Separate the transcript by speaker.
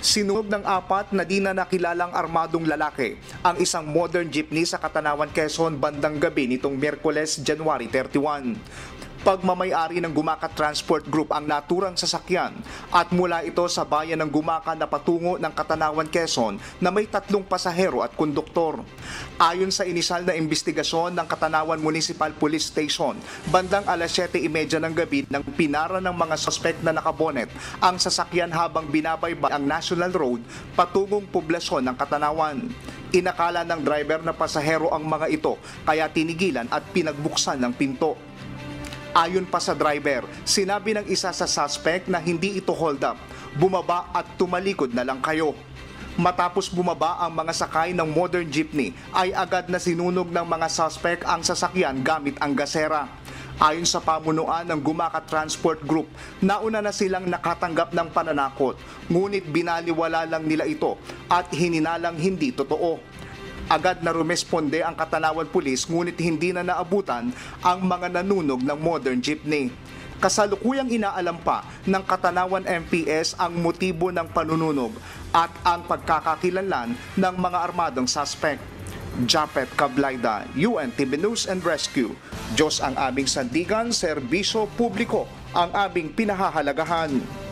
Speaker 1: Sinunog ng apat na di na nakilalang armadong lalaki ang isang modern jeepney sa Katanawan, Quezon bandang gabi nitong Miyerkules, January 31. Pagmamay-ari ng Gumaca Transport Group ang naturang sasakyan at mula ito sa bayan ng Gumaca na patungo ng Katanawan, Quezon na may 3 pasahero at konduktor. Ayon sa inisal na investigasyon ng Katanawan Municipal Police Station, bandang alas 7:30 ng gabi nang pinara ng mga suspect na nakabonet ang sasakyan habang binabaybay ang National Road patungong poblasyon ng Katanawan. Inakala ng driver na pasahero ang mga ito kaya tinigilan at pinagbuksan ng pinto. Ayon pa sa driver, sinabi ng isa sa suspect na hindi ito hold up, bumaba at tumalikod na lang kayo. Matapos bumaba ang mga sakay ng modern jeepney ay agad na sinunog ng mga suspect ang sasakyan gamit ang gasera. Ayon sa pamunuan ng Gumaca Transport Group, nauna na silang nakatanggap ng pananakot, ngunit binaliwala lang nila ito at hininalang hindi totoo. Agad na rumesponde ang Katanawan Police ngunit hindi na naabutan ang mga nanunog ng modern jeepney. Kasalukuyang inaalam pa ng Katanawan MPS ang motibo ng panununog at ang pagkakakilanlan ng mga armadong suspect. Japet Cablayda, UNTV News and Rescue. Diyos ang aming sandigan, serbisyo publiko ang aming pinahahalagahan.